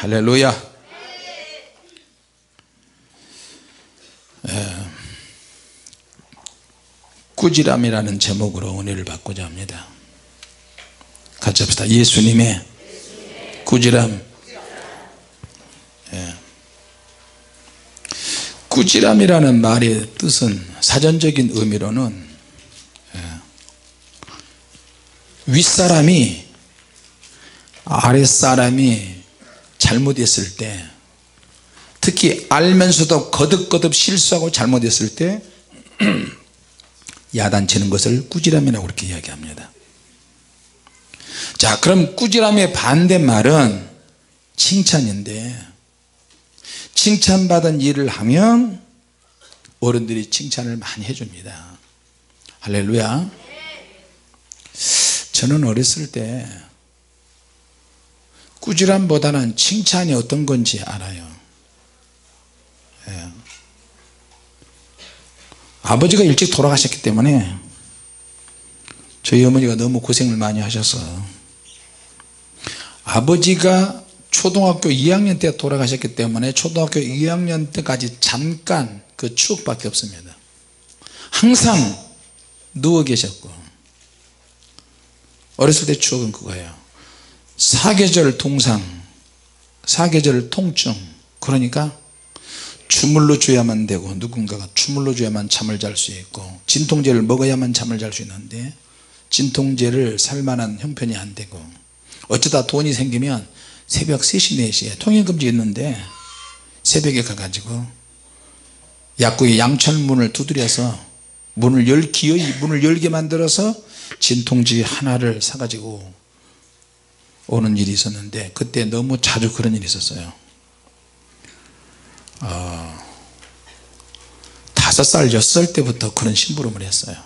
할렐루야. 꾸지람이라는 제목으로 은혜를 받고자 합니다. 같이 합시다. 예수님의 꾸지람. 꾸지람이라는 말의 뜻은 사전적인 의미로는 윗사람이 아랫사람이 잘못했을 때, 특히 알면서도 거듭거듭 실수하고 잘못했을 때 야단치는 것을 꾸지람이라고 그렇게 이야기합니다. 자, 그럼 꾸지람의 반대말은 칭찬인데, 칭찬받은 일을 하면 어른들이 칭찬을 많이 해줍니다. 할렐루야. 저는 어렸을 때 꾸지람보다는 칭찬이 어떤 건지 알아요. 아버지가 일찍 돌아가셨기 때문에 저희 어머니가 너무 고생을 많이 하셔서, 아버지가 초등학교 2학년 때 돌아가셨기 때문에 초등학교 2학년 때까지 잠깐 그 추억밖에 없습니다. 항상 누워 계셨고, 어렸을 때 추억은 그거예요. 사계절 동상, 사계절 통증. 그러니까 주물러 줘야만 되고, 누군가가 주물러 줘야만 잠을 잘 수 있고, 진통제를 먹어야만 잠을 잘 수 있는데 진통제를 살 만한 형편이 안 되고, 어쩌다 돈이 생기면 새벽 3시 4시에 통행금지 있는데 새벽에 가가지고 약국의 양철문을 두드려서 기어이 문을 열게 만들어서 진통제 하나를 사가지고 오는 일이 있었는데, 그때 너무 자주 그런 일이 있었어요. 5살 6살 때부터 그런 심부름을 했어요.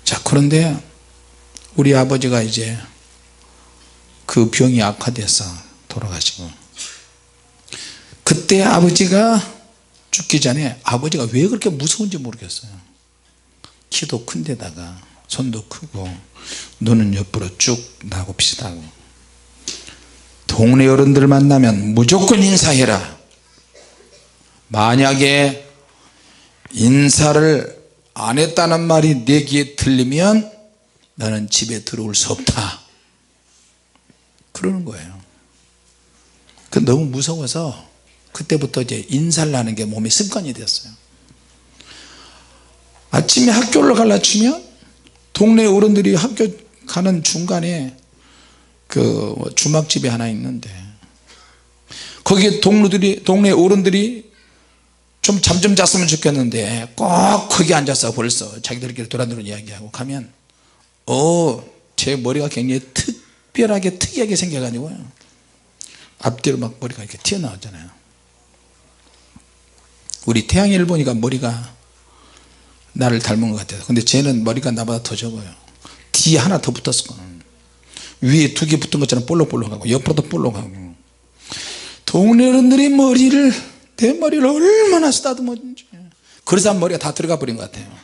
자, 그런데 우리 아버지가 이제 그 병이 악화돼서 돌아가시고, 그때 아버지가 죽기 전에 아버지가 왜 그렇게 무서운지 모르겠어요. 키도 큰 데다가 손도 크고 눈은 옆으로 쭉 나고 비슷하고, 동네 어른들 만나면 무조건 인사해라. 만약에 인사를 안 했다는 말이 내 귀에 들리면 나는 집에 들어올 수 없다, 그러는 거예요. 그 너무 무서워서 그때부터 이제 인사를 하는 게 몸에 습관이 됐어요. 아침에 학교를 가려 치면 동네 어른들이 학교 가는 중간에 그 주막집이 하나 있는데, 거기에 동네 어른들이 좀 잠 좀 잤으면 좋겠는데 꼭 거기 앉아서 벌써 자기들끼리 도란도란 이야기하고 가면, 제 머리가 굉장히 특별하게 특이하게 생겨가지고요, 앞뒤로 막 머리가 이렇게 튀어나왔잖아요. 우리 태양이를 보니까 머리가 나를 닮은 것 같아요. 근데 쟤는 머리가 나보다 더 적어요. 뒤에 하나 더 붙었거든. 위에 2개 붙은 것처럼 볼록볼록하고 옆으로도 볼록하고. 동네 어른들이 내 머리를 얼마나 쓰다듬었는지. 그래서 머리가 다 들어가 버린 것 같아요.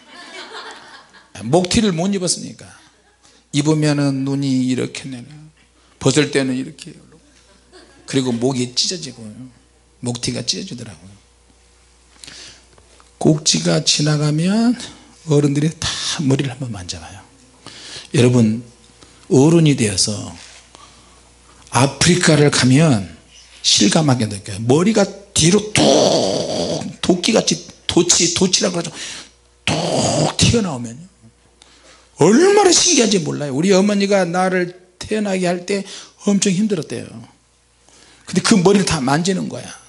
목티를 못 입었으니까. 입으면은 눈이 이렇게 내려, 벗을 때는 이렇게, 그리고 목이 찢어지고요, 목티가 찢어지더라고요. 꼭지가 지나가면 어른들이 다 머리를 한번 만져봐요. 여러분, 어른이 되어서 아프리카를 가면 실감하게 느껴요. 머리가 뒤로 뚝, 도끼같이 도치라고 그러죠. 뚝 튀어나오면요, 얼마나 신기한지 몰라요. 우리 어머니가 나를 태어나게 할 때 엄청 힘들었대요. 근데 그 머리를 다 만지는 거야.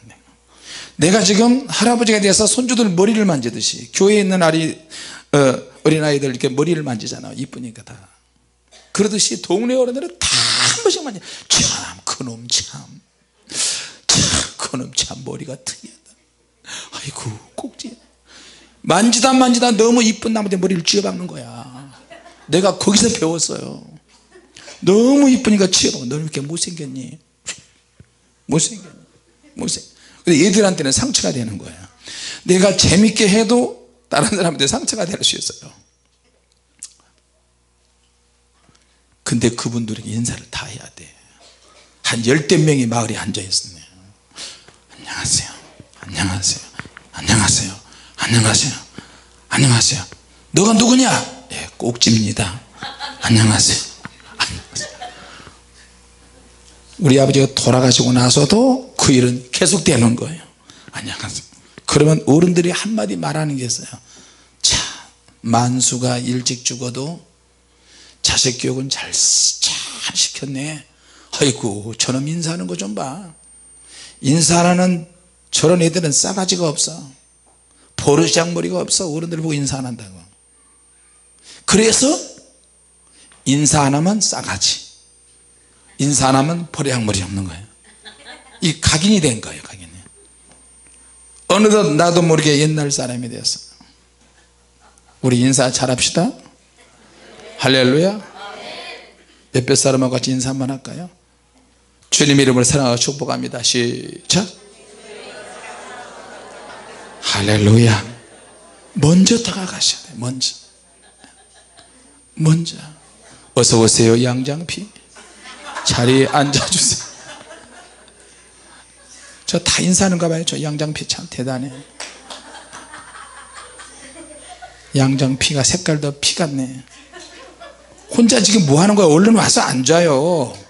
내가 지금 할아버지가 돼서 손주들 머리를 만지듯이, 교회에 있는 어린아이들 이렇게 머리를 만지잖아, 이쁘니까 다. 그러듯이 동네 어른들은 다 한 번씩 만져. 참 그놈 그놈 참 머리가 특이하다. 아이고 꼭지. 만지다 너무 이쁜 나무한테 머리를 쥐어박는 거야. 내가 거기서 배웠어요. 너무 이쁘니까 쥐어박고, 너는 왜 이렇게 못생겼니? 근데 얘들한테는 상처가 되는 거야. 내가 재밌게 해도 다른 사람한테 상처가 될 수 있어요. 근데 그분들에게 인사를 다 해야 돼. 한 10대 명이 마을에 앉아 있었네요. 안녕하세요, 안녕하세요, 안녕하세요, 안녕하세요, 안녕하세요. 너가 누구냐? 예, 꼭지입니다. 안녕하세요, 안녕하세요. 우리 아버지가 돌아가시고 나서도 그 일은 계속되는 거예요. 안녕하세요. 그러면 어른들이 한마디 말하는 게 있어요. 자, 만수가 일찍 죽어도 자식 교육은 잘 시켰네. 아이고, 저놈 인사하는 거 좀 봐. 인사하는 저런 애들은 싸가지가 없어. 버르장머리가 없어. 어른들 보고 인사 안 한다고. 그래서 인사 안 하면 싸가지, 인사 안 하면 버르장머리 없는 거예요. 이 각인이 된 거예요. 각인이. 어느덧 나도 모르게 옛날 사람이 되었어. 우리 인사 잘합시다. 할렐루야. 옆에 사람하고 같이 인사 한번 할까요? 주님 이름을 사랑하고 축복합니다. 시작. 할렐루야. 먼저 다가가셔야 돼요. 먼저 어서 오세요 양장피. 자리에 앉아주세요. 저 다 인사하는가 봐요. 저 양장피 참 대단해. 양장피가 색깔도 피 같네. 혼자 지금 뭐 하는 거야? 얼른 와서 앉아요.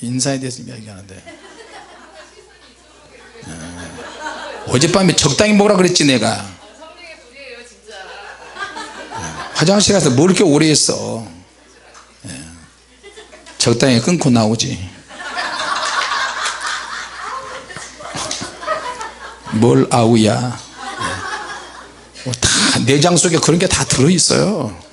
인사에 대해서 이야기하는데, 어젯밤에 적당히 먹으라 그랬지 내가. 화장실 가서 뭘 이렇게 오래 했어. 적당히 끊고 나오지. 뭘 아우야. 다 내장 속에 그런 게 다 들어있어요.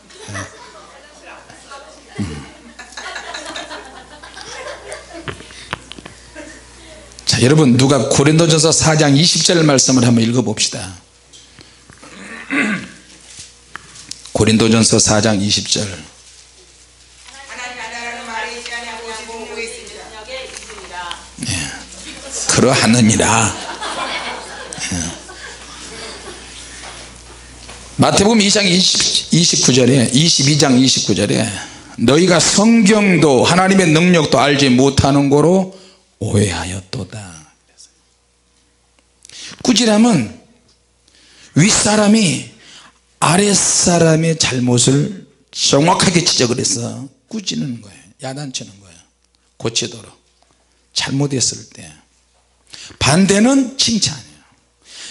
자, 여러분, 누가 고린도전서 4장 20절 말씀을 한번 읽어봅시다. 고린도전서 4장 20절. 그러하느니라. 마태복음 2장 29절에 22장 29절에 너희가 성경도 하나님의 능력도 알지 못하는 거로 오해하였도다. 꾸지람은 윗사람이 아랫사람의 잘못을 정확하게 지적을 해서 꾸짖는 거예요. 야단치는 거예요. 고치도록. 잘못했을 때. 반대는 칭찬이에요.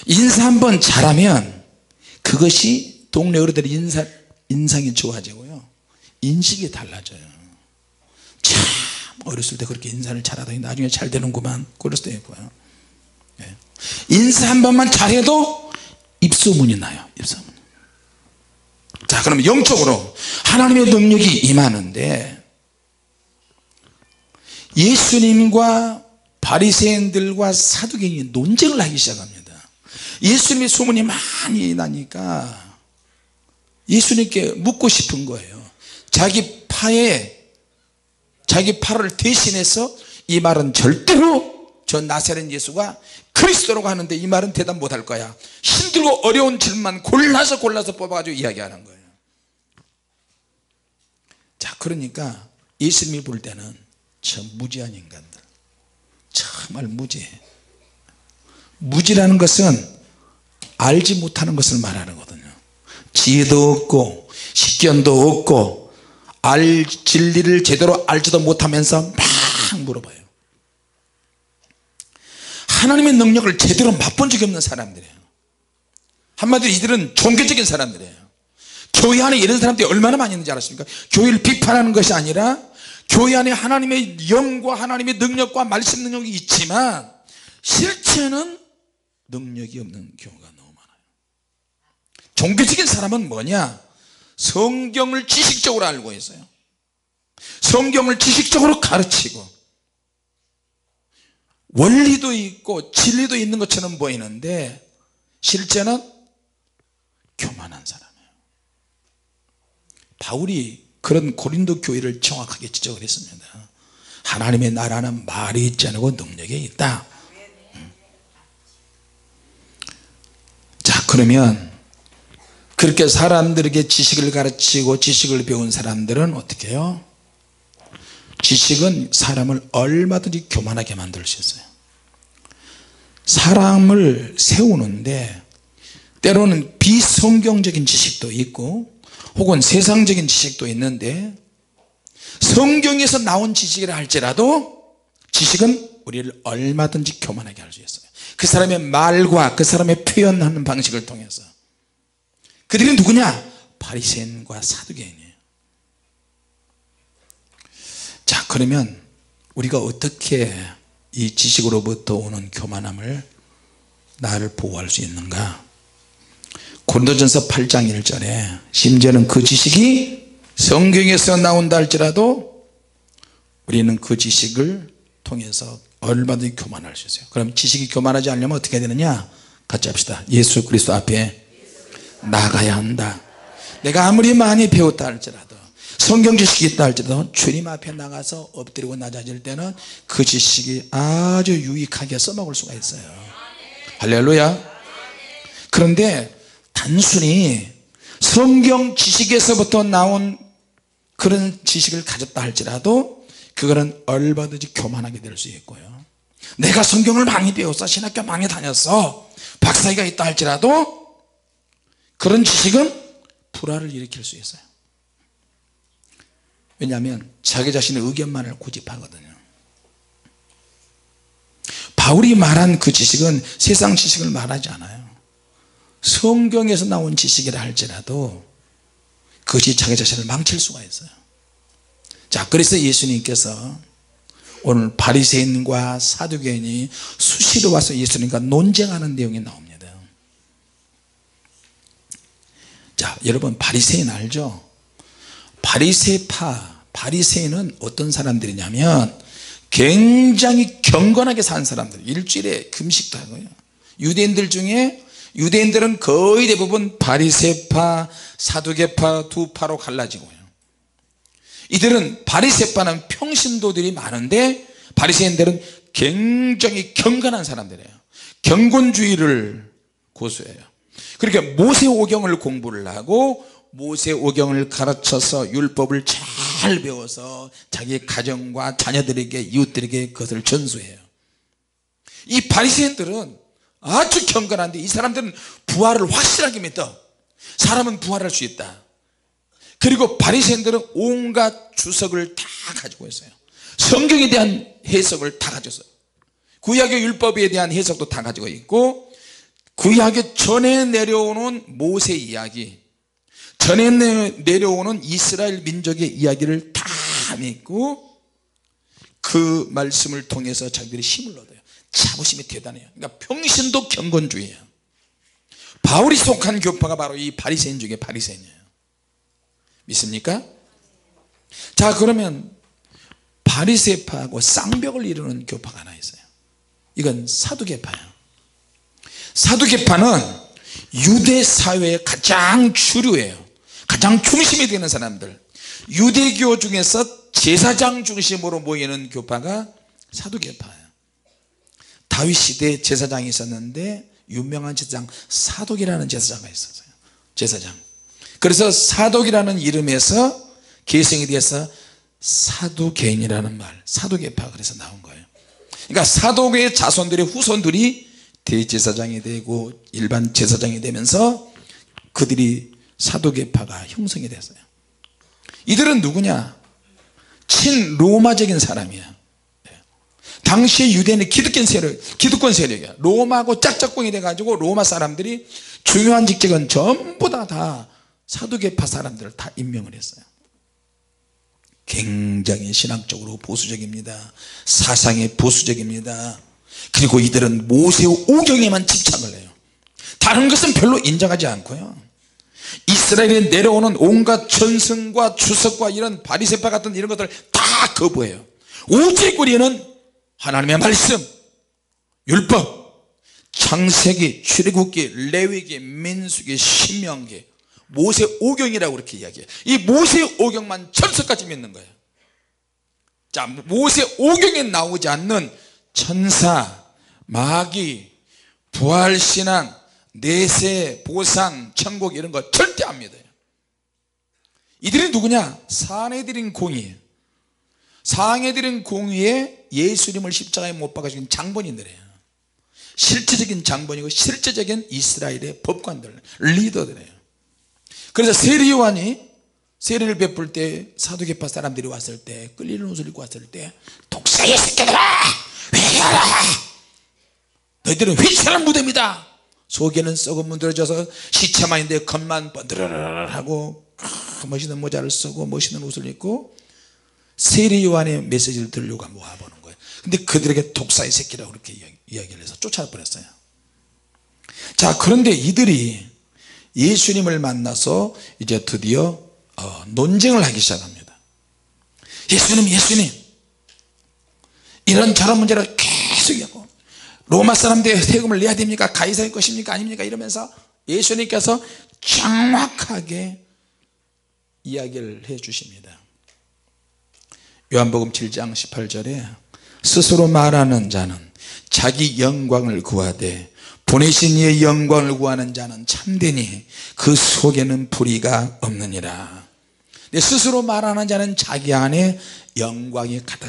인사 한번 잘하면 그것이 동네 어른들의 인상이 좋아지고요, 인식이 달라져요. 참 어렸을 때 그렇게 인사를 잘하더니 나중에 잘 되는구만, 그럴 수도 있고요. 인사 한 번만 잘해도 입소문이 나요. 입소문. 자, 그러면 영적으로 하나님의 능력이 임하는데, 예수님과 바리새인들과 사두개인이 논쟁을 하기 시작합니다. 예수님의 소문이 많이 나니까 예수님께 묻고 싶은 거예요. 자기 팔을 대신해서 이 말은 절대로 저 나사렛 예수가 그리스도라고 하는데 이 말은 대답 못할 거야. 힘들고 어려운 질문만 골라서 뽑아가지고 이야기하는 거예요. 자, 그러니까 예수님이 볼 때는 저 무지한 인간들, 정말 무지해. 무지라는 것은 알지 못하는 것을 말하는 거거든요. 지혜도 없고 식견도 없고 진리를 제대로 알지도 못하면서 막 물어봐요. 하나님의 능력을 제대로 맛본 적이 없는 사람들이에요. 한마디로 이들은 종교적인 사람들이에요. 교회 안에 이런 사람들이 얼마나 많이 있는지 아십니까? 교회를 비판하는 것이 아니라 교회 안에 하나님의 영과 하나님의 능력과 말씀 능력이 있지만 실체는 능력이 없는 경우가 너무 많아요. 종교적인 사람은 뭐냐? 성경을 지식적으로 알고 있어요. 성경을 지식적으로 가르치고 원리도 있고 진리도 있는 것처럼 보이는데 실제는 교만한 사람이에요. 바울이 그런 고린도 교회를 정확하게 지적을 했습니다. 하나님의 나라는 말이 있지 않고 능력에 있다. 자, 그러면 그렇게 사람들에게 지식을 가르치고 지식을 배운 사람들은 어떻게 해요? 지식은 사람을 얼마든지 교만하게 만들 수 있어요. 사람을 세우는데 때로는 비성경적인 지식도 있고 혹은 세상적인 지식도 있는데, 성경에서 나온 지식이라 할지라도 지식은 우리를 얼마든지 교만하게 할 수 있어요. 그 사람의 말과 그 사람의 표현하는 방식을 통해서. 그들이 누구냐? 바리새인과 사두개인이에요. 자, 그러면 우리가 어떻게 이 지식으로부터 오는 교만함을 나를 보호할 수 있는가? 고린도전서 8장 1절에 심지어는 그 지식이 성경에서 나온다 할지라도 우리는 그 지식을 통해서 얼마든지 교만할 수 있어요. 그럼 지식이 교만하지 않으려면 어떻게 해야 되느냐? 같이 합시다. 예수 그리스도 앞에 나가야 한다. 내가 아무리 많이 배웠다 할지라도, 성경 지식이 있다 할지라도 주님 앞에 나가서 엎드리고 낮아질 때는 그 지식이 아주 유익하게 써먹을 수가 있어요. 할렐루야. 그런데 단순히 성경 지식에서부터 나온 그런 지식을 가졌다 할지라도 그거는 얼마든지 교만하게 될 수 있고요, 내가 성경을 많이 배웠어, 신학교 많이 다녔어, 박사가 있다 할지라도 그런 지식은 불화를 일으킬 수 있어요. 왜냐하면 자기 자신의 의견만을 고집하거든요. 바울이 말한 그 지식은 세상 지식을 말하지 않아요. 성경에서 나온 지식이라 할지라도 그것이 자기 자신을 망칠 수가 있어요. 자, 그래서 예수님께서 오늘 바리새인과 사두개인이 수시로 와서 예수님과 논쟁하는 내용이 나옵니다. 자, 여러분 바리새인 알죠? 바리새파, 바리새인은 어떤 사람들이냐면 굉장히 경건하게 사는 사람들, 일주일에 금식도 하고요. 유대인들 중에, 유대인들은 거의 대부분 바리새파, 사두개파 두 파로 갈라지고요. 이들은, 바리새파는 평신도들이 많은데 바리새인들은 굉장히 경건한 사람들이에요. 경건주의를 고수해요. 그러니까 모세오경을 공부를 하고 모세오경을 가르쳐서 율법을 잘 배워서 자기 가정과 자녀들에게, 이웃들에게 그것을 전수해요. 이 바리새인들은 아주 경건한데 이 사람들은 부활을 확실하게 믿어. 사람은 부활할 수 있다. 그리고 바리새인들은 온갖 주석을 다 가지고 있어요. 성경에 대한 해석을 다 가졌어요. 구약의 율법에 대한 해석도 다 가지고 있고, 구약에 전에 내려오는 모세 이야기, 전에 내려오는 이스라엘 민족의 이야기를 다 믿고 그 말씀을 통해서 자기들이 힘을 얻어요. 자부심이 대단해요. 그러니까 평신도 경건주의예요. 바울이 속한 교파가 바로 이 바리새인 중에 바리새인이에요. 믿습니까? 자, 그러면 바리새파하고 쌍벽을 이루는 교파가 하나 있어요. 이건 사두개파예요. 사두개파는 유대 사회의 가장 주류예요. 가장 중심이 되는 사람들, 유대교 중에서 제사장 중심으로 모이는 교파가 사두개파예요. 다윗 시대에 제사장이 있었는데 유명한 제사장 사독이라는 제사장이 있었어요. 제사장. 그래서 사독이라는 이름에서 계승이 돼서 사두개인이라는 말, 사두개파, 그래서 나온 거예요. 그러니까 사독의 자손들의 후손들이 대제사장이 되고 일반 제사장이 되면서 그들이 사두개파가 형성이 됐어요. 이들은 누구냐? 친로마적인 사람이야. 당시에 유대인의 기득권 세력이야. 로마하고 짝짝꿍이 돼가지고 로마 사람들이 중요한 직책은 전부 다 사두개파 사람들을 다 임명을 했어요. 굉장히 신학적으로 보수적입니다. 사상이 보수적입니다. 그리고 이들은 모세오경에만 집착을 해요. 다른 것은 별로 인정하지 않고요, 이스라엘에 내려오는 온갖 전승과 주석과 이런 바리새파 같은 이런 것들을 다 거부해요. 오직 우리는 하나님의 말씀, 율법, 창세기, 출애굽기, 레위기, 민수기, 신명기, 모세오경이라고 그렇게 이야기해요. 이 모세오경만 철석까지 믿는 거예요. 자, 모세오경에 나오지 않는 천사, 마귀, 부활신앙, 내세, 보상, 천국 이런 거 절대 안 믿어요. 이들이 누구냐? 사내들인 공이에요. 상해드린 공의에 예수님을 십자가에 못 박아 죽인 장본인들이에요. 실제적인 장본이고 실제적인 이스라엘의 법관들, 리더들이에요. 그래서 세리요한이 세례를 베풀 때 사두개파 사람들이 왔을 때 끌리는 옷을 입고 왔을 때 독사의 새끼들아 회개하라, 너희들은 회칠한 무덤이다. 속에는 썩은 문드러져서 시체만인데 겉만 번드르르하고 멋있는 모자를 쓰고 멋있는 옷을 입고 세례요한의 메시지를 들으려고 모아보는 거예요. 근데 그들에게 독사의 새끼라고 그렇게 이야기를 해서 쫓아버렸어요. 자, 그런데 이들이 예수님을 만나서 이제 드디어 논쟁을 하기 시작합니다. 예수님 이런저런 문제를 계속 하고 로마 사람들의 세금을 내야 됩니까? 가이사의 것입니까? 아닙니까? 이러면서 예수님께서 정확하게 이야기를 해 주십니다. 요한복음 7장 18절에 스스로 말하는 자는 자기 영광을 구하되 보내신 이의 영광을 구하는 자는 참되니 그 속에는 불의가 없느니라. 스스로 말하는 자는 자기 안에 영광이 가득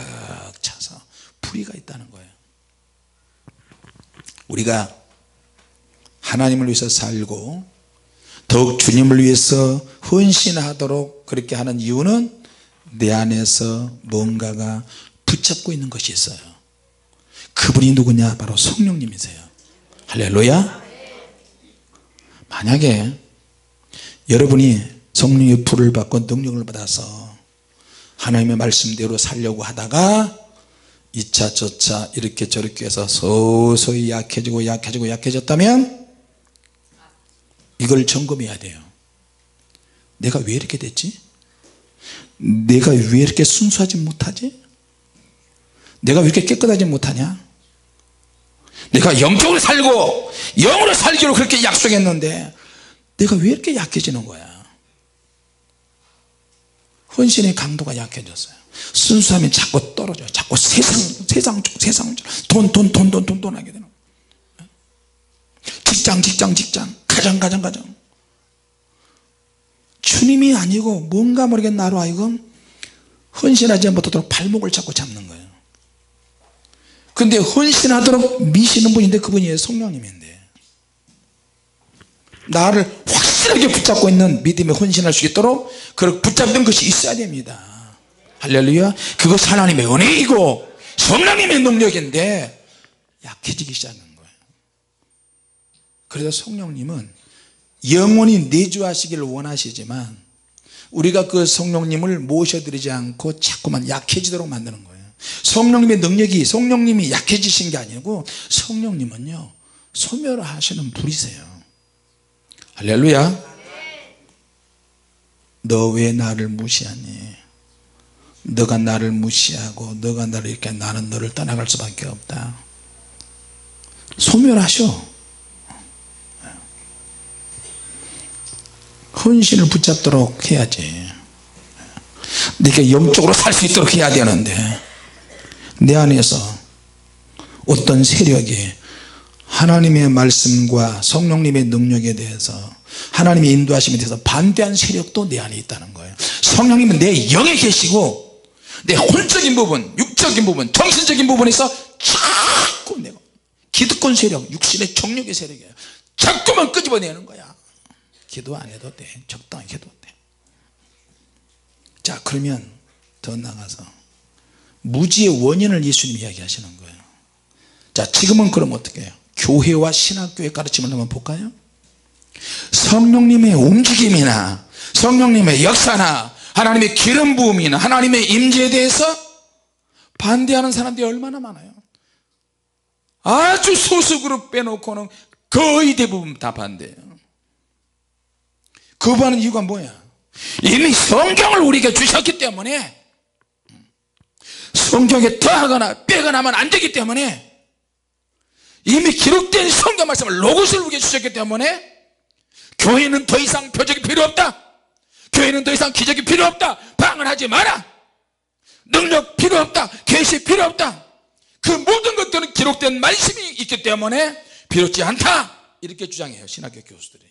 차서 불의가 있다는 거예요. 우리가 하나님을 위해서 살고 더욱 주님을 위해서 헌신하도록 그렇게 하는 이유는 내 안에서 뭔가가 붙잡고 있는 것이 있어요. 그분이 누구냐? 바로 성령님이세요. 할렐루야. 만약에 여러분이 성령의 불을 받고 능력을 받아서 하나님의 말씀대로 살려고 하다가 이차 저차 이렇게 저렇게 해서 서서히 약해졌다면 이걸 점검해야 돼요. 내가 왜 이렇게 됐지? 내가 왜 이렇게 순수하지 못하지? 내가 왜 이렇게 깨끗하지 못하냐? 내가 영적으로 살고 영으로 살기로 그렇게 약속했는데 내가 왜 이렇게 약해지는 거야? 헌신의 강도가 약해졌어요. 순수함이 자꾸 떨어져요. 자꾸 세상 돈 하게 되는 거예요. 직장 가정 주님이 아니고 뭔가 모르게 나로 하여금 헌신하지 못하도록 발목을 잡고 잡는 거예요. 근데 헌신하도록 미시는 분인데 그분이 성령님인데 나를 확실하게 붙잡고 있는 믿음에 헌신할 수 있도록 그렇게 붙잡는 것이 있어야 됩니다. 할렐루야. 그것이 하나님의 은혜이고 성령님의 능력인데 약해지기 시작하는 거예요. 그래서 성령님은 영원히 내주하시기를 원하시지만 우리가 그 성령님을 모셔드리지 않고 자꾸만 약해지도록 만드는 거예요. 성령님의 능력이 성령님이 약해지신 게 아니고 성령님은요 소멸하시는 분이세요. 할렐루야. 너 왜 나를 무시하니? 너가 나를 무시하고 너가 나를 이렇게 나는 너를 떠나갈 수밖에 없다. 소멸하셔. 헌신을 붙잡도록 해야지. 네가 영적으로 살 수 있도록 해야 되는데 내 안에서 어떤 세력이 하나님의 말씀과 성령님의 능력에 대해서 하나님의 인도하심에 대해서 반대한 세력도 내 안에 있다는 거예요. 성령님은 내 영에 계시고 내 혼적인 부분, 육적인 부분, 정신적인 부분에서 자꾸 내가 기득권 세력, 육신의 정욕의 세력이에요. 자꾸만 끄집어내는 거야. 기도 안 해도 돼. 적당히 해도 돼. 자, 그러면 더 나가서 무지의 원인을 예수님이 이야기하시는 거예요. 자, 지금은 그럼 어떻게 해요? 교회와 신학교의 가르침을 한번 볼까요? 성령님의 움직임이나 성령님의 역사나 하나님의 기름 부음이나 하나님의 임재에 대해서 반대하는 사람들이 얼마나 많아요. 아주 소수 그룹 빼놓고는 거의 대부분 다 반대해요. 거부하는 이유가 뭐야? 이미 성경을 우리에게 주셨기 때문에 성경에 더하거나 빼거나 하면 안 되기 때문에 이미 기록된 성경 말씀을 로고스를 우리에게 주셨기 때문에 교회는 더 이상 표적이 필요 없다. 교회는 더 이상 기적이 필요 없다. 방언하지 마라. 능력 필요 없다. 계시 필요 없다. 그 모든 것들은 기록된 말씀이 있기 때문에 필요치 않다. 이렇게 주장해요, 신학교 교수들이.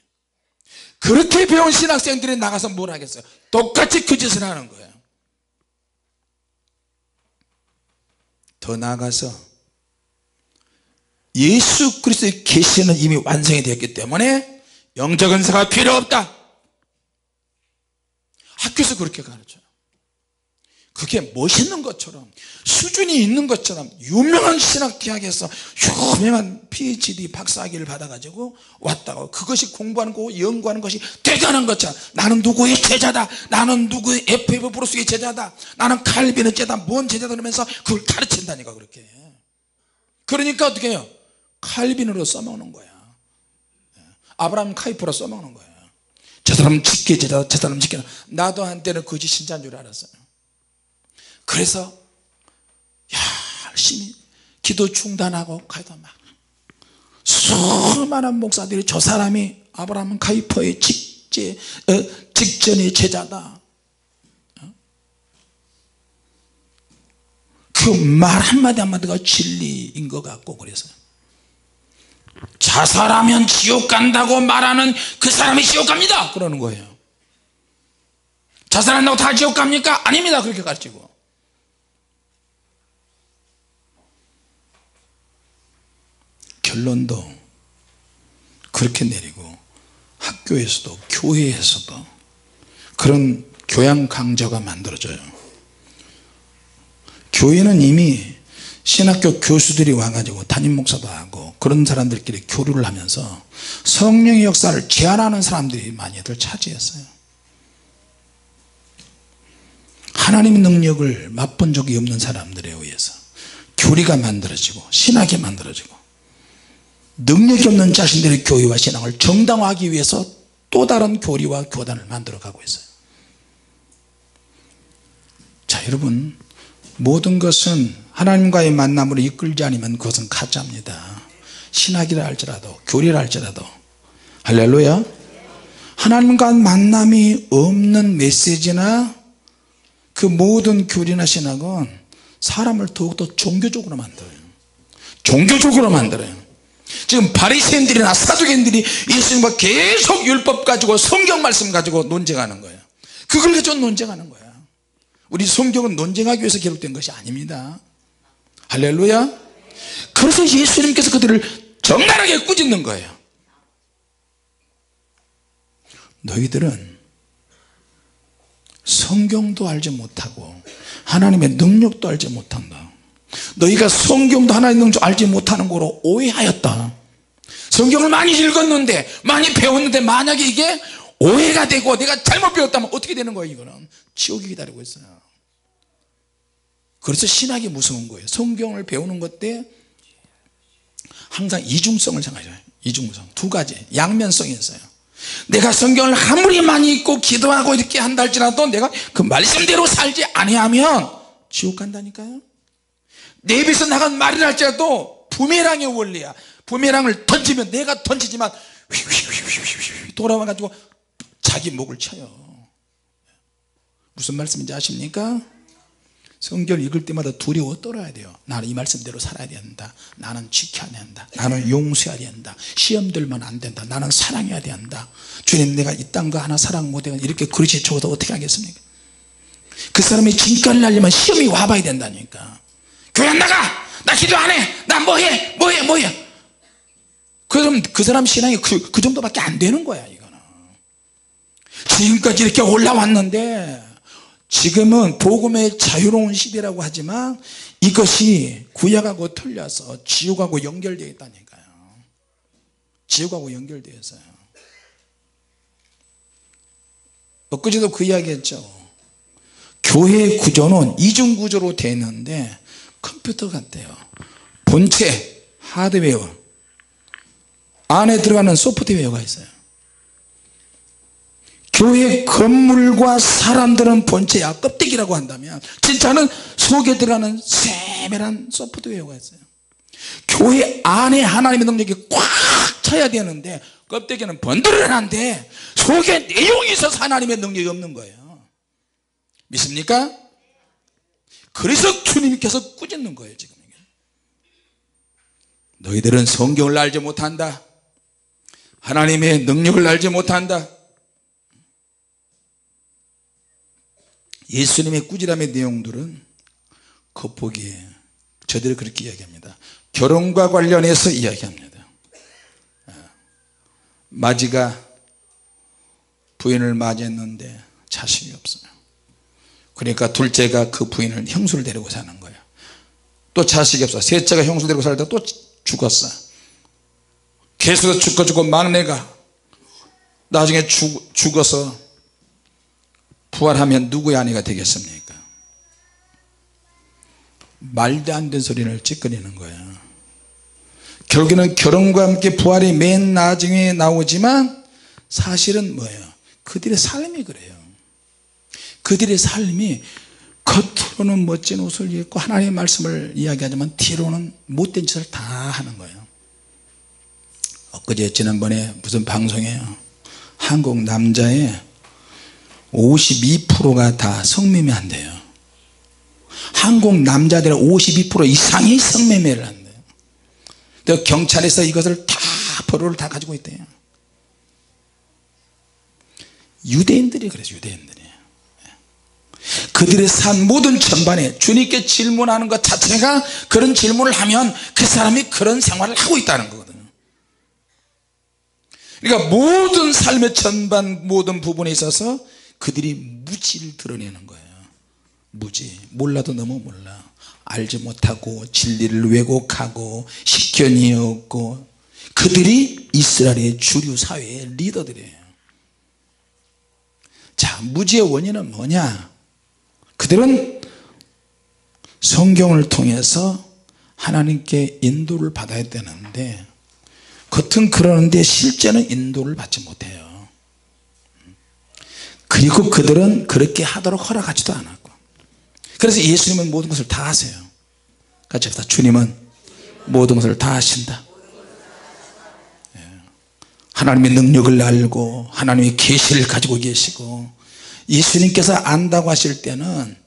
그렇게 배운 신학생들이 나가서 뭘 하겠어요? 똑같이 그 짓을 하는 거예요. 더 나아가서 예수 그리스도의 계시는 이미 완성이 되었기 때문에 영적 은사가 필요 없다. 학교에서 그렇게 가르쳐요. 그게 멋있는 것처럼 수준이 있는 것처럼 유명한 신학대학에서 유명한 PhD 박사학위를 받아가지고 왔다고 그것이 공부하는 거고 연구하는 것이 대단한 것처럼 나는 누구의 제자다, 나는 누구의 F.F. 브루스의 제자다, 나는 칼빈의 제자다, 뭔 제자다 그러면서 그걸 가르친다니까. 그렇게 그러니까 어떻게 해요? 칼빈으로 써먹는 거야. 아브라함 카이프로 써먹는 거야. 저 사람은 직계 제자다, 저 사람은 직계. 나도 한때는 거짓 신자인 줄 알았어요. 그래서 열심히 기도 중단하고 가도 막 수많은 목사들이 저 사람이 아브라함 카이퍼의 직전의 제자다, 그 말 한마디 한마디가 진리인 것 같고, 그래서 자살하면 지옥 간다고 말하는 그 사람이 지옥 갑니다 그러는 거예요. 자살한다고 다 지옥 갑니까? 아닙니다. 그렇게 가르치고. 결론도 그렇게 내리고 학교에서도 교회에서도 그런 교양 강좌가 만들어져요. 교회는 이미 신학교 교수들이 와가지고 담임 목사도 하고 그런 사람들끼리 교류를 하면서 성령의 역사를 제안하는 사람들이 많이들 차지했어요. 하나님의 능력을 맛본 적이 없는 사람들에 의해서 교리가 만들어지고 신학이 만들어지고 능력이 없는 자신들의 교회와 신앙을 정당화하기 위해서 또 다른 교리와 교단을 만들어가고 있어요. 자, 여러분, 모든 것은 하나님과의 만남으로 이끌지 않으면 그것은 가짜입니다. 신학이라 할지라도 교리라 할지라도. 할렐루야. 하나님과 만남이 없는 메시지나 그 모든 교리나 신학은 사람을 더욱더 종교적으로 만들어요. 종교적으로 만들어요. 지금 바리새인들이나 사두개인들이 예수님과 계속 율법 가지고 성경 말씀 가지고 논쟁하는 거예요. 그걸 가지고 논쟁하는 거야. 우리 성경은 논쟁하기 위해서 기록된 것이 아닙니다. 할렐루야. 그래서 예수님께서 그들을 적나라하게 꾸짖는 거예요. 너희들은 성경도 알지 못하고 하나님의 능력도 알지 못한다. 너희가 성경도 하나님의 능력도 알지 못하는 거로 오해하였다. 성경을 많이 읽었는데 많이 배웠는데 만약에 이게 오해가 되고 내가 잘못 배웠다면 어떻게 되는 거예요? 이거는 지옥이 기다리고 있어요. 그래서 신학이 무서운 거예요. 성경을 배우는 것 때 항상 이중성을 생각해요. 이중성, 두 가지 양면성이 있어요. 내가 성경을 아무리 많이 읽고 기도하고 이렇게 한다 할지라도 내가 그 말씀대로 살지 아니하면 지옥 간다니까요. 내 입에서 나간 말이라 할지라도 부메랑의 원리야. 부메랑을 던지면 내가 던지지만 휘휘휘휘휘 돌아와가지고 자기 목을 쳐요. 무슨 말씀인지 아십니까? 성경을 읽을 때마다 두려워 떨어야 돼요. 나는 이 말씀대로 살아야 된다. 나는 지켜야 된다. 나는 용서해야 된다. 시험 들면 안 된다. 나는 사랑해야 된다. 주님, 내가 이딴 거 하나 사랑 못해 이렇게 그릇이 적어도 어떻게 하겠습니까? 그 사람이 진가를 날리면 시험이 와봐야 된다니까. 교회 안 나가! 나 기도 안 해! 나 뭐해! 그럼 그 사람 신앙이 그 정도밖에 안 되는 거야. 이거는 지금까지 이렇게 올라왔는데 지금은 복음의 자유로운 시대라고 하지만 이것이 구약하고 틀려서 지옥하고 연결되어 있다니까요. 지옥하고 연결되어 있어요. 엊그제도 그 이야기 했죠. 교회 구조는 이중구조로 되어 있는데 컴퓨터 같아요. 본체 하드웨어 안에 들어가는 소프트웨어가 있어요. 교회 건물과 사람들은 본체야, 껍데기라고 한다면 진짜는 속에 들어가는 세밀한 소프트웨어가 있어요. 교회 안에 하나님의 능력이 꽉 차야 되는데 껍데기는 번들어난데 속에 내용이 있어서 하나님의 능력이 없는 거예요. 믿습니까? 그래서 주님께서 꾸짖는 거예요. 지금 너희들은 성경을 알지 못한다. 하나님의 능력을 알지 못한다. 예수님의 꾸지람의 내용들은 겉보기에 저들이 그렇게 이야기합니다. 결혼과 관련해서 이야기합니다. 마지가 부인을 맞이했는데 자식이 없어요. 그러니까 둘째가 그 부인을 형수를 데리고 사는 거예요. 또 자식이 없어. 셋째가 형수 데리고 살다가 또 죽었어. 계속 죽고 막내가 나중에 죽어서 부활하면 누구의 아내가 되겠습니까? 말도 안 되는 소리를 찌꺼내는 거예요. 결국에는 결혼과 함께 부활이 맨 나중에 나오지만 사실은 뭐예요? 그들의 삶이 그래요. 그들의 삶이 겉으로는 멋진 옷을 입고 하나님의 말씀을 이야기하지만 뒤로는 못된 짓을 다 하는 거예요. 엊그제 지난번에 무슨 방송에요, 한국 남자의 52%가 다 성매매 한대요. 한국 남자들의 52% 이상이 성매매를 한대요. 또 경찰에서 이것을 다 번호를 다 가지고 있대요. 유대인들이 그래서 유대인들이 그들의 삶 모든 전반에 주님께 질문하는 것 자체가 그런 질문을 하면 그 사람이 그런 생활을 하고 있다는 거거든요. 그러니까 모든 삶의 전반 모든 부분에 있어서 그들이 무지를 드러내는 거예요. 무지, 몰라도 너무 몰라, 알지 못하고 진리를 왜곡하고 식견이 없고, 그들이 이스라엘의 주류 사회의 리더들이에요. 자, 무지의 원인은 뭐냐? 그들은 성경을 통해서 하나님께 인도를 받아야 되는데 겉은 그러는데 실제는 인도를 받지 못해요. 그리고 그들은 그렇게 하도록 허락하지도 않았고, 그래서 예수님은 모든 것을 다 하세요. 같이 합시다. 주님은 모든 것을 다 하신다. 하나님의 능력을 알고 하나님의 계시를 가지고 계시고, 예수님께서 안다고 하실 때는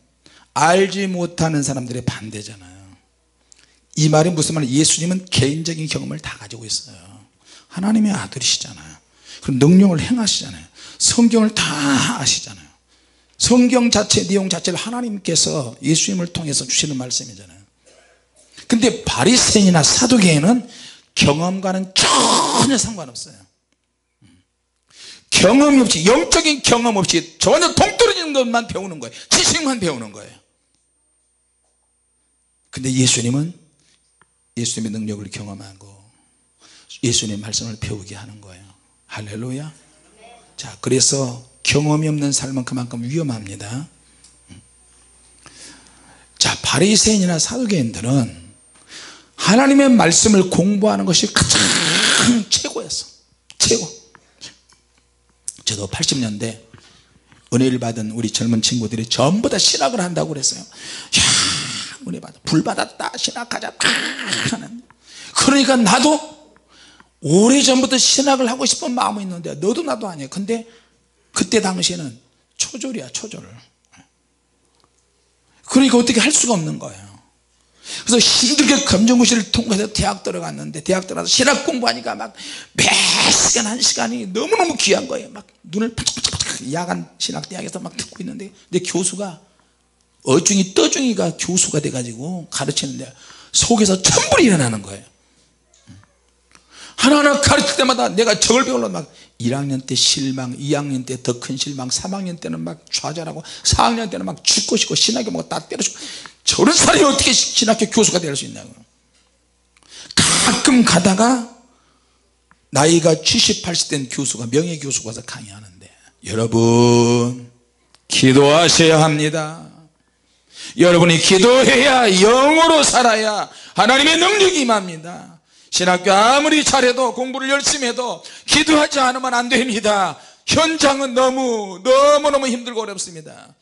알지 못하는 사람들의 반대잖아요. 이 말이 무슨 말이에요? 예수님은 개인적인 경험을 다 가지고 있어요. 하나님의 아들이시잖아요. 그럼 능력을 행하시잖아요. 성경을 다 아시잖아요. 성경 자체 내용 자체를 하나님께서 예수님을 통해서 주시는 말씀이잖아요. 근데 바리새인이나 사두개인은 경험과는 전혀 상관없어요. 경험이 없이, 영적인 경험 없이 전혀 동떨어지는 것만 배우는 거예요. 지식만 배우는 거예요. 근데 예수님은 예수님의 능력을 경험하고 예수님의 말씀을 배우게 하는 거예요. 할렐루야. 자, 그래서 경험이 없는 삶은 그만큼 위험합니다. 자, 바리새인이나 사두개인들은 하나님의 말씀을 공부하는 것이 가장 최고였어. 최고. 저도 80년대 은혜를 받은 우리 젊은 친구들이 전부 다 신학을 한다고 그랬어요. 야, 은혜 받아, 불 받았다, 신학하자 하는. 그러니까 나도 오래전부터 신학을 하고 싶은 마음이 있는데, 너도 나도 아니에요. 근데 그때 당시에는 초졸이야, 초졸. 그러니까 어떻게 할 수가 없는 거예요. 그래서 힘들게 검정고시를 통과해서 대학 들어갔는데, 대학 들어가서 신학 공부하니까 막 매 시간 한 시간이 너무너무 귀한 거예요. 막 눈을 반짝반짝 야간 신학대학에서 막 듣고 있는데, 근데 교수가 어중이 떠중이가 교수가 돼가지고 가르치는데 속에서 천불이 일어나는 거예요. 하나하나 가르칠 때마다 내가 저걸 배우려면 막 1학년 때 실망, 2학년 때 더 큰 실망, 3학년 때는 막 좌절하고, 4학년 때는 막 죽고 싶고, 신학교 뭐 다 때려주고, 저런 사람이 어떻게 신학교 교수가 될 수 있냐고. 가끔 가다가 나이가 70, 80 된 교수가, 명예교수가 와서 강의하는데, 여러분 기도하셔야 합니다. 여러분이 기도해야, 영으로 살아야 하나님의 능력이 임합니다. 신학교 아무리 잘해도, 공부를 열심히 해도 기도하지 않으면 안 됩니다. 현장은 너무너무 힘들고 어렵습니다.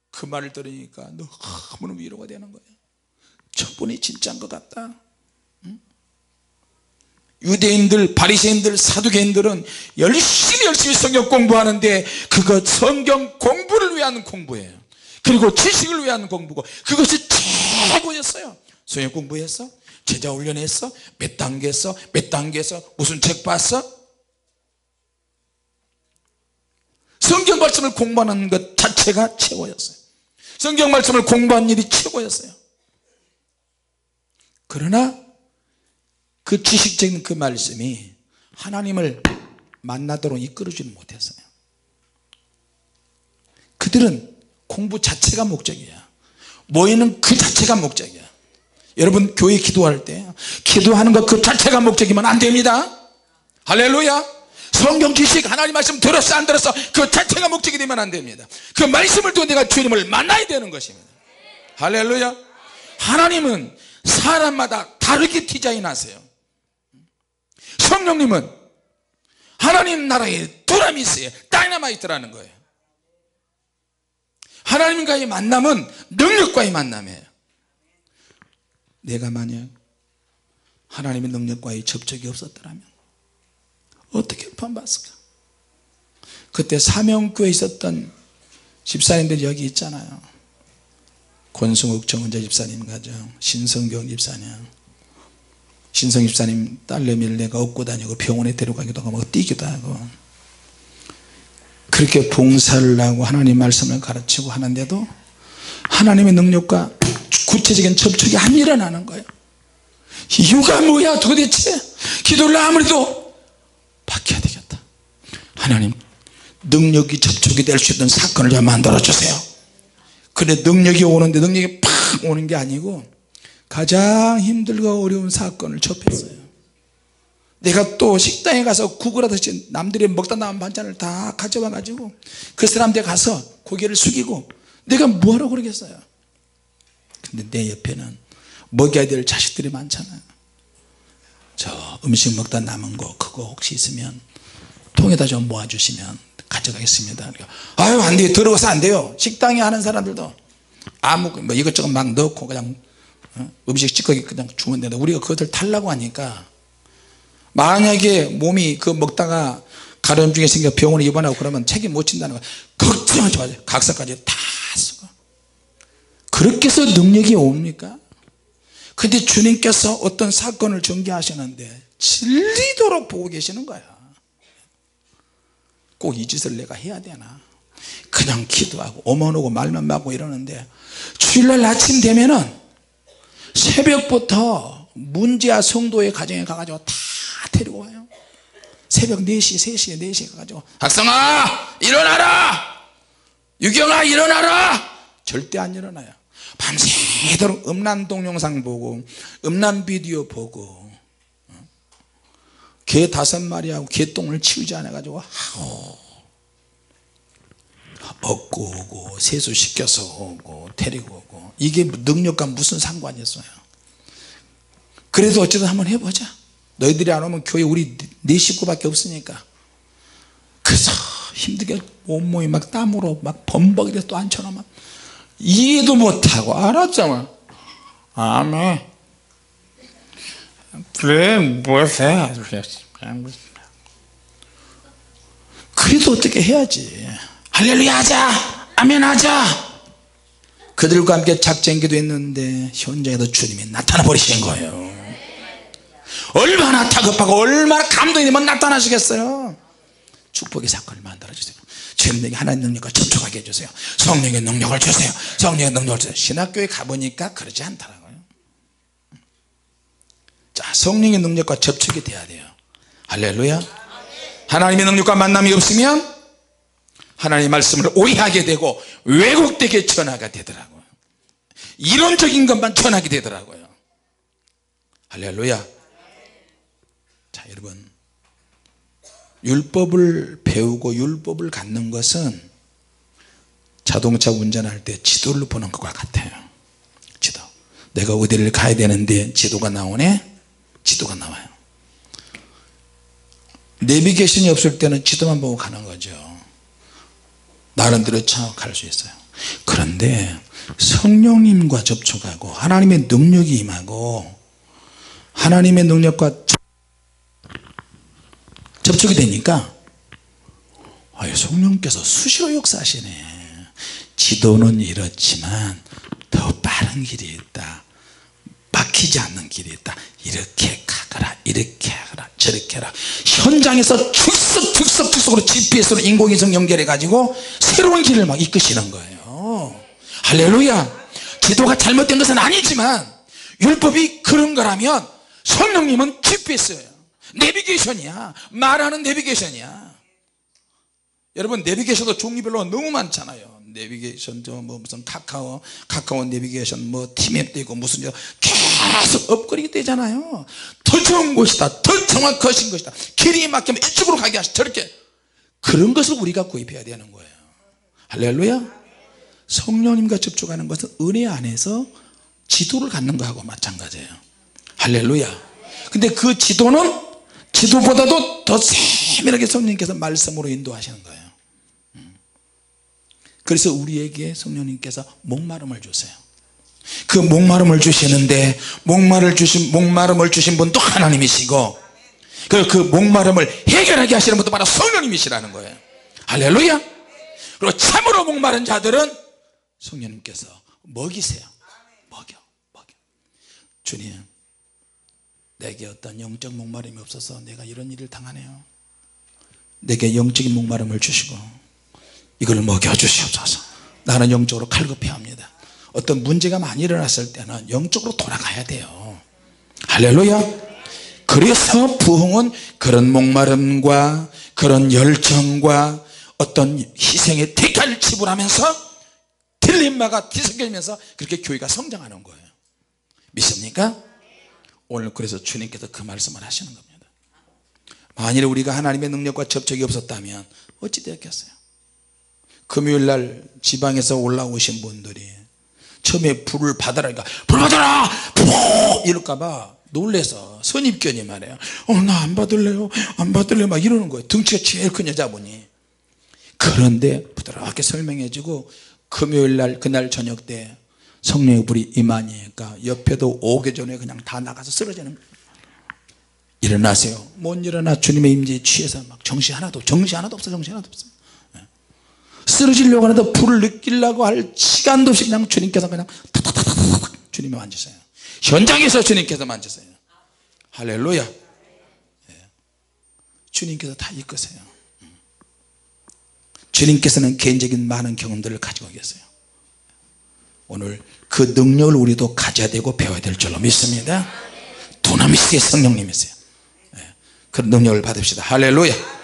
그 말을 들으니까 너무너무 위로가 되는 거예요. 저분이 진짜인 것 같다. 응? 유대인들, 바리새인들, 사두개인들은 열심히 성경 공부하는데 그것 성경 공부를 위한 공부예요. 그리고 지식을 위한 공부고, 그것이 최고였어요. 성경 공부했어? 제자 훈련했어? 몇 단계에서 무슨 책 봤어? 성경 말씀을 공부하는 것 자체가 최고였어요. 성경 말씀을 공부한 일이 최고였어요. 그러나 그 지식적인 그 말씀이 하나님을 만나도록 이끌어주지 못했어요. 그들은 공부 자체가 목적이야. 모이는 그 자체가 목적이야. 여러분 교회 기도할 때 기도하는 것 그 자체가 목적이면 안 됩니다. 할렐루야. 성경 지식 하나님 말씀 들었어 안 들었어 그 자체가 목적이 되면 안 됩니다. 그 말씀을 통해 내가 주님을 만나야 되는 것입니다. 할렐루야. 하나님은 사람마다 다르게 디자인하세요. 성령님은 하나님 나라의 두나미스에 다이너마이트라는 거예요. 하나님과의 만남은 능력과의 만남이에요. 내가 만약 하나님의 능력과의 접촉이 없었더라면 어떻게 구원받았을까? 그때 사명교회에 있었던 집사님들이 여기 있잖아요. 권승욱 정은자 집사님 가정, 신성경 집사님, 신성 집사님 딸내미를 내가 업고 다니고 병원에 데려가기도 하고 뛰기도 하고 그렇게 봉사를 하고 하나님 말씀을 가르치고 하는데도 하나님의 능력과 구체적인 접촉이 안 일어나는 거예요. 이유가 뭐야 도대체? 기도를 아무래도 바뀌어야 되겠다. 하나님 능력이 접촉이 될 수 있는 사건을 좀 만들어주세요. 그래 능력이 오는데 능력이 팍 오는 게 아니고 가장 힘들고 어려운 사건을 접했어요. 내가 또 식당에 가서 구걸하듯이 남들이 먹다 남은 반찬을 다 가져와 가지고 그 사람들 가서 고개를 숙이고 내가 뭐하라고 그러겠어요. 근데 내 옆에는 먹여야 될 자식들이 많잖아요. 저 음식 먹다 남은 거 그거 혹시 있으면 통에다 좀 모아주시면 가져가겠습니다. 아유 안 돼요. 들어가서 안 돼요. 식당에 하는 사람들도 아무 뭐 이것저것 막 넣고 그냥 음식 찌꺼기 그냥 주면 되는데 우리가 그것을 탈라고 하니까 만약에 몸이 그 먹다가 가려움증이 생겨 병원에 입원하고 그러면 책임 못 진다는 거 걱정하지 마세요. 각서까지 다 쓰고 그렇게 해서 능력이 옵니까? 근데 주님께서 어떤 사건을 전개하시는데 질리도록 보고 계시는 거야. 꼭 이 짓을 내가 해야 되나? 그냥 기도하고 오만 오고 말만 막고 이러는데 주일날 아침 되면은 새벽부터 문제아 성도의 가정에 가가지고 다 데리고 와요. 새벽 4시 3시에 4시에 가가지고 학성아 일어나라, 유경아 일어나라. 절대 안 일어나요. 밤새도록 음란 동영상 보고 음란 비디오 보고 개 5마리하고 개똥을 치우지 않아 가지고 얻고 오고 세수시켜서 오고 데리고 오고 이게 능력과 무슨 상관이 있어요. 그래도 어쨌든 한번 해보자. 너희들이 안 오면 교회 우리 4 식구밖에 없으니까. 그래서 힘들게 온몸이 막 땀으로 막 범벅이라서 또 앉혀놓으면 막 이해도 못하고 알았잖아. 아멘. 그래 뭐해. 그래도 어떻게 해야지. 할렐루야 하자, 아멘 하자. 그들과 함께 작전기도 했는데 현장에도 주님이 나타나 버리신 거예요. 얼마나 다급하고 얼마나 감동이 되면 나타나시겠어요. 축복의 사건을 만들어주세요. 주님에게 하나님의 능력과 접촉하게 해주세요. 성령의 능력을 주세요. 성령의 능력을 주세요. 신학교에 가보니까 그러지 않더라고요. 자, 성령의 능력과 접촉이 돼야 돼요. 할렐루야. 하나님의 능력과 만남이 없으면 하나님의 말씀을 오해하게 되고 왜곡되게 전하게 되더라고요. 이론적인 것만 전하게 되더라고요. 할렐루야. 자, 여러분 율법을 배우고 율법을 갖는 것은 자동차 운전할 때 지도를 보는 것과 같아요. 지도. 내가 어디를 가야 되는데 지도가 나오네. 지도가 나와요. 내비게이션이 없을 때는 지도만 보고 가는 거죠. 나름대로 갈 수 있어요. 그런데 성령님과 접촉하고 하나님의 능력이 임하고 하나님의 능력과 접촉이 되니까 성령께서 수시로 역사하시네. 지도는 이렇지만 더 빠른 길이 있다. 막히지 않는 길이 있다. 이렇게 가거라, 이렇게 하거라, 저렇게 하라. 현장에서 즉석으로 GPS로 인공위성 연결해 가지고 새로운 길을 막 이끄시는 거예요. 할렐루야. 지도가 잘못된 것은 아니지만 율법이 그런 거라면 성령님은 GPS예요. 내비게이션이야. 말하는 내비게이션이야. 여러분 내비게이션도 종류별로 너무 많잖아요. 내비게이션 뭐 무슨 카카오 내비게이션 뭐 티맵도 있고 무슨 계속 업그레이드 되잖아요. 더 좋은 곳이다, 더 정확하신 것이다, 길이 막히면 이쪽으로 가게 하시, 저렇게. 그런 것을 우리가 구입해야 되는 거예요. 할렐루야. 성령님과 접촉하는 것은 은혜 안에서 지도를 갖는 거하고 마찬가지예요. 할렐루야. 근데 그 지도는 지도보다도 더 세밀하게 성령님께서 말씀으로 인도하시는 거예요. 그래서 우리에게 성령님께서 목마름을 주세요. 그 목마름을 주시는데 목마름을 주신 분도 하나님이시고 그 목마름을 해결하게 하시는 분도 바로 성령님이시라는 거예요. 할렐루야. 그리고 참으로 목마른 자들은 성령님께서 먹이세요. 먹여. 주님, 내게 어떤 영적 목마름이 없어서 내가 이런 일을 당하네요. 내게 영적인 목마름을 주시고 이걸 먹여주시옵소서. 나는 영적으로 갈급해야 합니다. 어떤 문제가 많이 일어났을 때는 영적으로 돌아가야 돼요. 할렐루야. 그래서 부흥은 그런 목마름과 그런 열정과 어떤 희생의 대가를 지불하면서 딜레마가 뒤섞여지면서 그렇게 교회가 성장하는 거예요. 믿습니까? 오늘 그래서 주님께서 그 말씀을 하시는 겁니다. 만일 우리가 하나님의 능력과 접촉이 없었다면 어찌 되었겠어요? 금요일날 지방에서 올라오신 분들이 처음에 불을 받아라니까 불 받아라! 이럴까봐 놀래서 선입견이 말해요. 나 안 받을래요 막 이러는 거예요. 등치가 제일 큰 여자분이. 그런데 부드럽게 설명해주고 금요일날 그날 저녁 때 성령의 불이 임하니까 옆에도 오기 전에 그냥 다 나가서 쓰러지는 거예요. 일어나세요. 못 일어나. 주님의 임재에 취해서 막 정신 하나도 없어. 쓰러지려고 하는데 불을 느끼려고 할 시간도 없이 그냥 주님께서 그냥 탁탁탁탁 주님이 만지세요. 현장에서 주님께서 만지세요. 할렐루야. 주님께서 다 이끄세요. 주님께서는 개인적인 많은 경험들을 가지고 계세요. 오늘 그 능력을 우리도 가져야 되고 배워야 될 줄로 믿습니다. 두나미스의 성령님이세요. 그런 능력을 받읍시다. 할렐루야.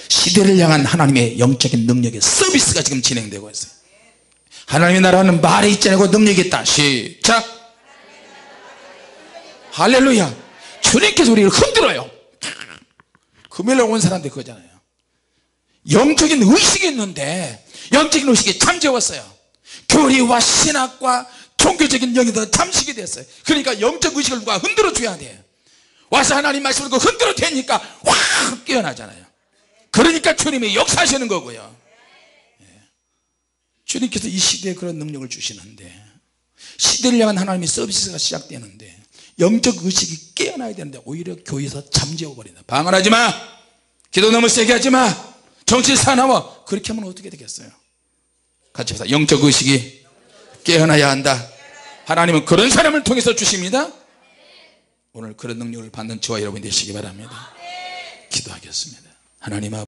시대를 향한 하나님의 영적인 능력의 서비스가 지금 진행되고 있어요. 하나님의 나라는 말에 있지 않고 능력이 있다. 시작. 할렐루야. 주님께서 우리를 흔들어요. 금요일에 온 사람들 그거잖아요. 영적인 의식이 있는데 영적인 의식이 잠재웠어요. 교리와 신학과 종교적인 영이 더 잠식이 됐어요. 그러니까 영적 의식을 누가 흔들어 줘야 돼. 와서 하나님 말씀을 흔들어 대니까 확 깨어나잖아요. 그러니까 주님이 역사하시는 거고요. 주님께서 이 시대에 그런 능력을 주시는데 시대를 향한 하나님의 서비스가 시작되는데 영적 의식이 깨어나야 되는데 오히려 교회에서 잠재워 버린다. 방언하지 마, 기도 너무 세게 하지 마, 정신 사나워. 그렇게 하면 어떻게 되겠어요? 같이 합시다. 영적 의식이 깨어나야 한다. 하나님은 그런 사람을 통해서 주십니다. 오늘 그런 능력을 받는 저와 여러분이 되시기 바랍니다. 기도하겠습니다. 하나님 아버지,